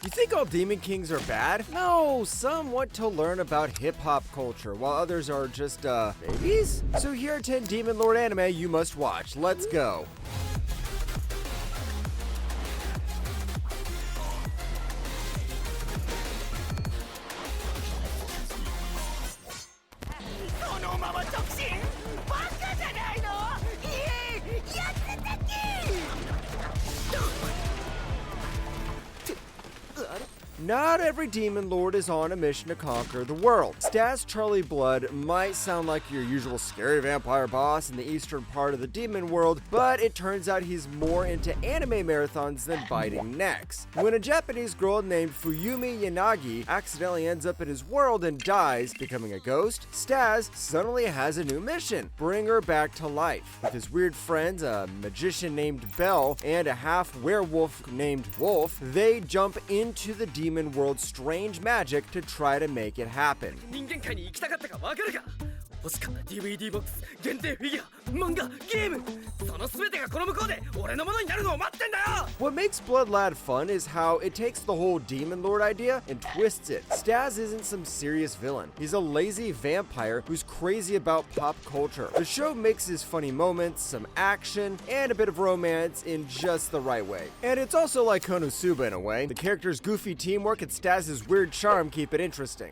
You think all Demon Kings are bad? No, some want to learn about hip-hop culture, while others are just, babies? So here are 10 Demon Lord anime you must watch. Let's go. Not every Demon Lord is on a mission to conquer the world. Stas Charlie Blood might sound like your usual scary vampire boss in the eastern part of the demon world, but it turns out he's more into anime marathons than biting necks. When a Japanese girl named Fuyumi Yanagi accidentally ends up in his world and dies, becoming a ghost, Stas suddenly has a new mission: bring her back to life. With his weird friends, a magician named Bell and a half-werewolf named Wolf, they jump into the demon world's strange magic to try to make it happen. DVD ボックス限定フィギュア漫画ゲームその全てがこの向こうで俺のものになるのを待ってんだよ What makes Blood Lad fun is how it takes the whole Demon Lord idea and twists it. Stas isn't some serious villain. He's a lazy vampire who's crazy about pop culture. The show mixes funny moments, some action, and a bit of romance in just the right way. And it's also like Konosuba in a way. The characters' goofy teamwork and Stas's weird charm keep it interesting.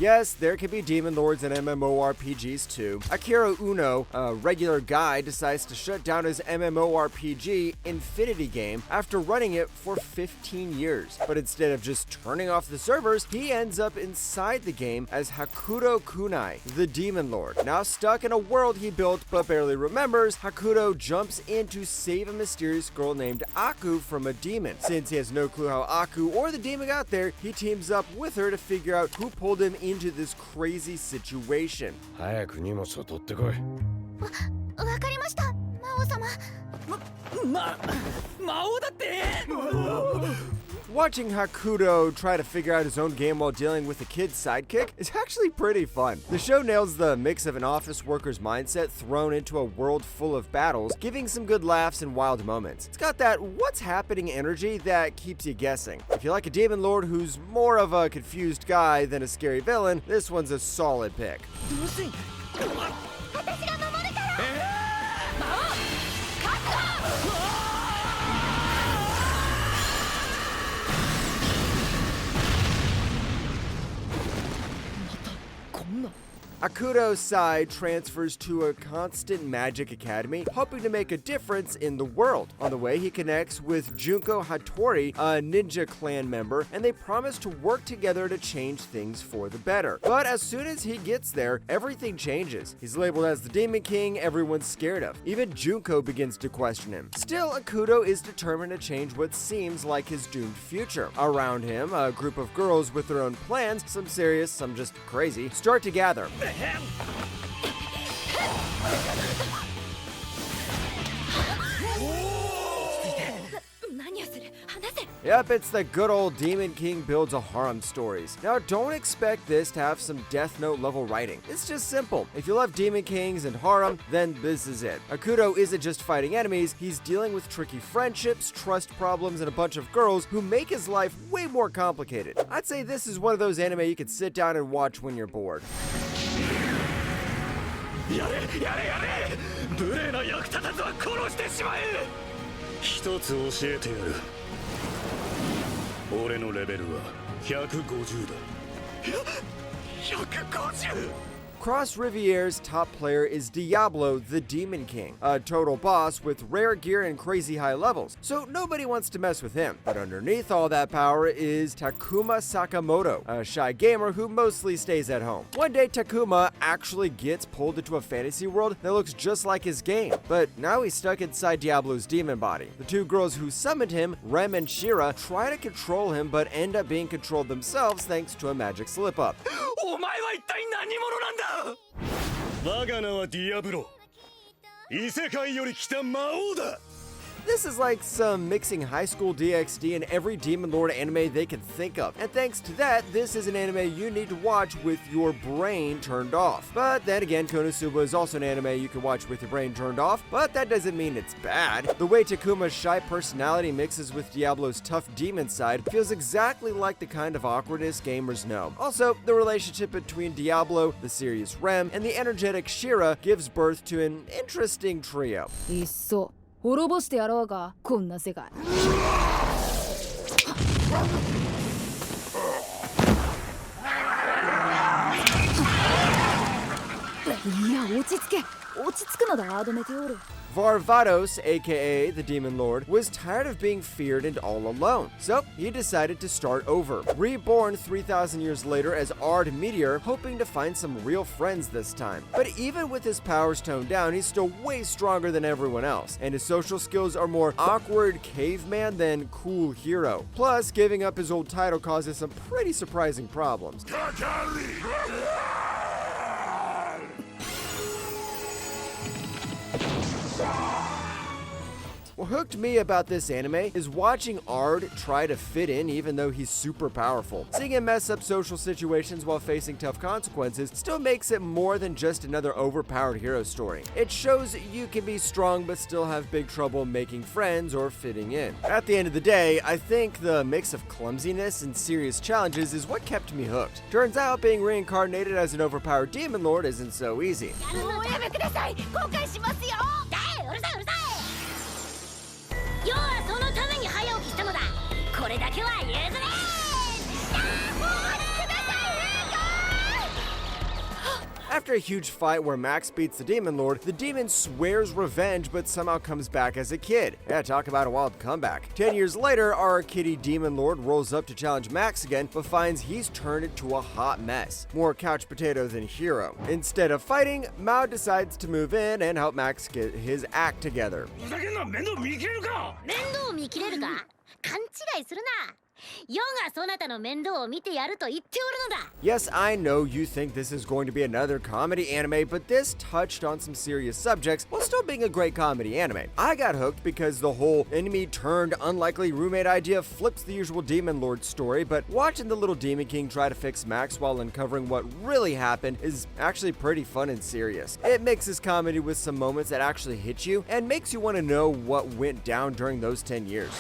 Yes, there can be Demon Lords in MMORPGs too. Akira Uno, a regular guy, decides to shut down his MMORPG Infinity game after running it for 15 years. But instead of just turning off the servers, he ends up inside the game as Hakuto Kunai, the Demon Lord. Now stuck in a world he built but barely remembers, Hakuto jumps in to save a mysterious girl named Aku from a demon. Since he has no clue how Aku or the demon got there, he teams up with her to figure out who pulled him into this crazy situation. 早く荷物を取ってこい。わかりました、魔王様。魔王だって Watching Hakuto try to figure out his own game while dealing with a kid's sidekick is actually pretty fun. The show nails the mix of an office worker's mindset thrown into a world full of battles, giving some good laughs and wild moments. It's got that what's happening energy that keeps you guessing. If you like a Demon Lord who's more of a confused guy than a scary villain, this one's a solid pick. Akuto's side transfers to a constant magic academy, hoping to make a difference in the world. On the way, he connects with Junko Hattori, a ninja clan member, and they promise to work together to change things for the better. But as soon as he gets there, everything changes. He's labeled as the Demon King everyone's scared of. Even Junko begins to question him. Still, Akuto is determined to change what seems like his doomed future. Around him, a group of girls with their own plans, some serious, some just crazy, start to gather. Yep, it's the good old Demon King builds a harem stories. Now, don't expect this to have some Death Note level writing. It's just simple. If you love Demon Kings and harem, then this is it. Akuto isn't just fighting enemies, he's dealing with tricky friendships, trust problems, and a bunch of girls who make his life way more complicated. I'd say this is one of those anime you could sit down and watch when you're bored. やれやれやれ無礼な役立たずは殺してしまえ一つ教えてやる俺のレベルは150だ150 Cross Riviere's top player is Diablo the Demon King, a total boss with rare gear and crazy high levels, so nobody wants to mess with him. But underneath all that power is Takuma Sakamoto, a shy gamer who mostly stays at home. One day Takuma actually gets pulled into a fantasy world that looks just like his game, but now he's stuck inside Diablo's demon body. The two girls who summoned him, Rem and Shira, try to control him but end up being controlled themselves thanks to a magic slip-up. お前は一体何者なんだ我が名はディアブロ異世界より来た魔王だ This is like some mixing high school DxD and every Demon Lord anime they can think of. And thanks to that, this is an anime you need to watch with your brain turned off. But then again, Konosuba is also an anime you can watch with your brain turned off, but that doesn't mean it's bad. The way Takuma's shy personality mixes with Diablo's tough demon side feels exactly like the kind of awkwardness gamers know. Also, the relationship between Diablo, the serious Rem, and the energetic Shira gives birth to an interesting trio. いっそ滅ぼしてやろうかこんな世界。いや落ち着け落ち着くのだアドメテオール。Varvatos, aka the Demon Lord, was tired of being feared and all alone, so he decided to start over. Reborn 3,000 years later as Ard Meteor, hoping to find some real friends this time. But even with his powers toned down, he's still way stronger than everyone else, and his social skills are more awkward caveman than cool hero. Plus, giving up his old title causes some pretty surprising problems. What hooked me about this anime is watching Ard try to fit in even though he's super powerful. Seeing him mess up social situations while facing tough consequences still makes it more than just another overpowered hero story. It shows you can be strong but still have big trouble making friends or fitting in. At the end of the day, I think the mix of clumsiness and serious challenges is what kept me hooked. Turns out being reincarnated as an overpowered demon lord isn't so easy. もうやめてください後悔しますようるさいうるさい要はそのために早起きしたのだこれだけは譲れもうください After a huge fight where Max beats the Demon Lord, the demon swears revenge but somehow comes back as a kid. Yeah, talk about a wild comeback. 10 years later, our kitty Demon Lord rolls up to challenge Max again, but finds he's turned into a hot mess. More couch potato than hero. Instead of fighting, Mao decides to move in and help Max get his act together. ふざけんな面倒見切れるか面倒見切れるか勘違いするな世がそなたの面倒を見てやると言っておるのだ Yes, I know you think this is going to be another comedy anime, but this touched on some serious subjects while still being a great comedy anime. I got hooked because the whole enemy turned unlikely roommate idea flips the usual Demon Lord story, but watching the little Demon King try to fix Max while uncovering what really happened is actually pretty fun and serious. It mixes comedy with some moments that actually hit you and makes you want to know what went down during those 10 years.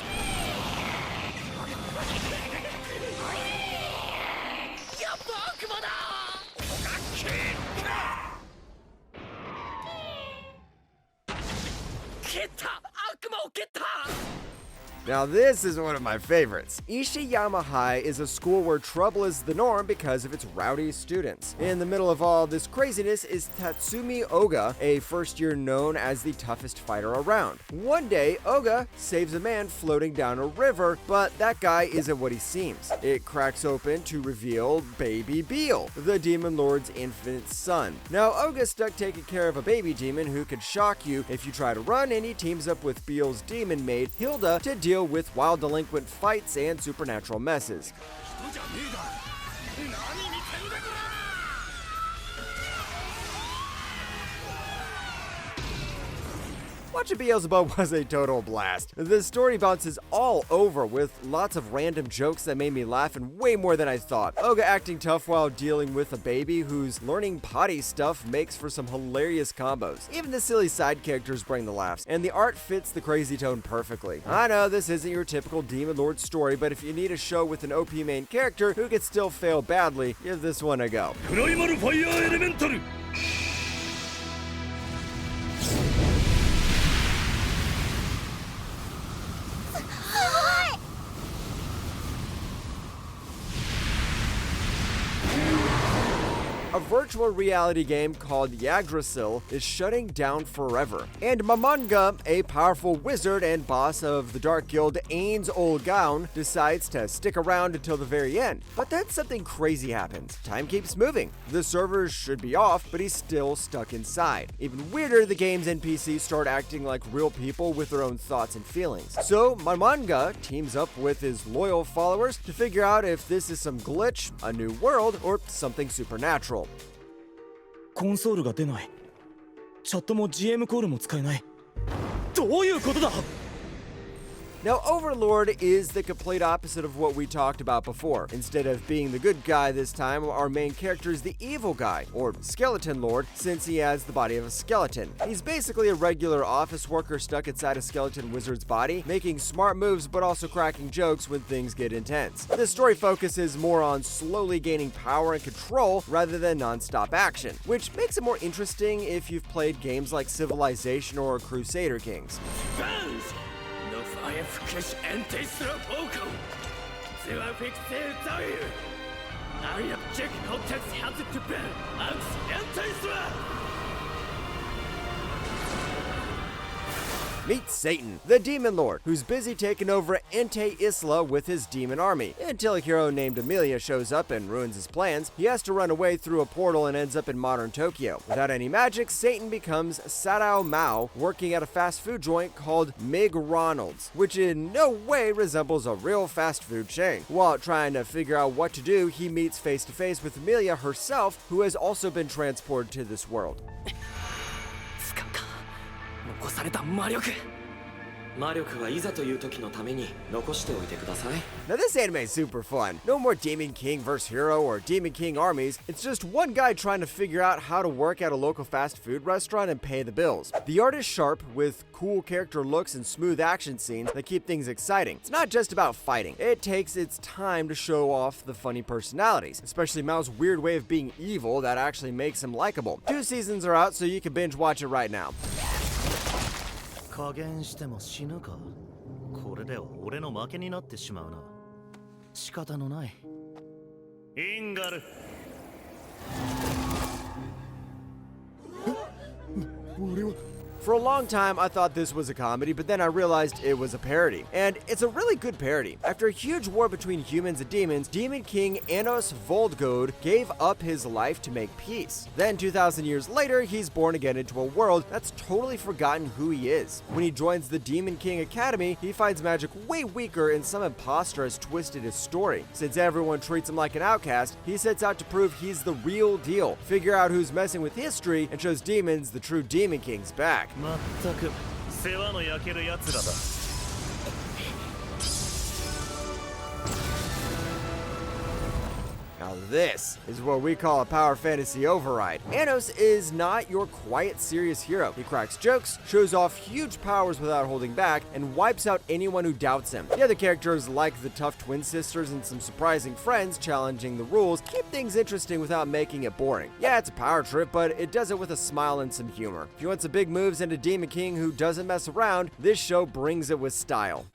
Now this is one of my favorites. Ishiyama High is a school where trouble is the norm because of its rowdy students. In the middle of all this craziness is Tatsumi Oga, a first year known as the toughest fighter around. One day, Oga saves a man floating down a river, but that guy isn't what he seems. It cracks open to reveal Baby Beal, the Demon Lord's infant son. Now Oga's stuck taking care of a baby demon who could shock you if you try to run, and he teams up with Beal's demon maid Hilda to deal with wild delinquent fights and supernatural messes. Watching Beelzebub was a total blast. The story bounces all over with lots of random jokes that made me laugh and way more than I thought. Oga acting tough while dealing with a baby who's learning potty stuff makes for some hilarious combos. Even the silly side characters bring the laughs, and the art fits the crazy tone perfectly. I know this isn't your typical Demon Lord story, but if you need a show with an OP main character who can still fail badly, give this one a go. プライマルファイヤーエレメンタル A virtual reality game called Yggdrasil is shutting down forever. And Mamanga, a powerful wizard and boss of the Dark Guild Ain's Old Gown, decides to stick around until the very end. But then something crazy happens. Time keeps moving. The servers should be off, but he's still stuck inside. Even weirder, the game's NPCs start acting like real people with their own thoughts and feelings. So Mamanga teams up with his loyal followers to figure out if this is some glitch, a new world, or something supernatural. コンソールが出ないチャットも GM コールも使えないどういうことだ Now, Overlord is the complete opposite of what we talked about before. Instead of being the good guy this time, our main character is the evil guy, or Skeleton Lord, since he has the body of a skeleton. He's basically a regular office worker stuck inside a skeleton wizard's body, making smart moves but also cracking jokes when things get intense. The story focuses more on slowly gaining power and control rather than non-stop action, which makes it more interesting if you've played games like Civilization or Crusader Kings. Bounce! No fire flash anti-throw vocal! Zero pixel tire! I object hotex has to burn out anti-throw! Meet Satan, the Demon Lord, who's busy taking over Ente Isla with his demon army. Until a hero named Amelia shows up and ruins his plans, he has to run away through a portal and ends up in modern Tokyo. Without any magic, Satan becomes Sadao Mao, working at a fast food joint called McRonald's, which in no way resembles a real fast food chain. While trying to figure out what to do, he meets face to face with Amelia herself, who has also been transported to this world. 残された魔力はいざという時のために残しておいてください Now this anime is super fun. No more Demon King vs. Hero or Demon King armies. It's just one guy trying to figure out how to work at a local fast food restaurant and pay the bills. The art is sharp with cool character looks and smooth action scenes that keep things exciting. It's not just about fighting. It takes its time to show off the funny personalities, especially Mao's weird way of being evil that actually makes him likable. 2 seasons are out, so you can binge watch it right now. 加減しても死ぬか。これでは俺の負けになってしまうな。仕方のない。インガル。俺は For a long time, I thought this was a comedy, but then I realized it was a parody. And it's a really good parody. After a huge war between humans and demons, Demon King Anos Voldgod gave up his life to make peace. Then 2,000 years later, he's born again into a world that's totally forgotten who he is. When he joins the Demon King Academy, he finds magic way weaker and some imposter has twisted his story. Since everyone treats him like an outcast, he sets out to prove he's the real deal, figure out who's messing with history, and shows demons the true Demon King's back. まったく世話の焼ける奴らだ。Now this is what we call a power fantasy override. Anos is not your quiet, serious hero. He cracks jokes, shows off huge powers without holding back, and wipes out anyone who doubts him. The other characters, like the tough twin sisters and some surprising friends challenging the rules, keep things interesting without making it boring. Yeah, it's a power trip, but it does it with a smile and some humor. If you want some big moves and a Demon King who doesn't mess around, this show brings it with style.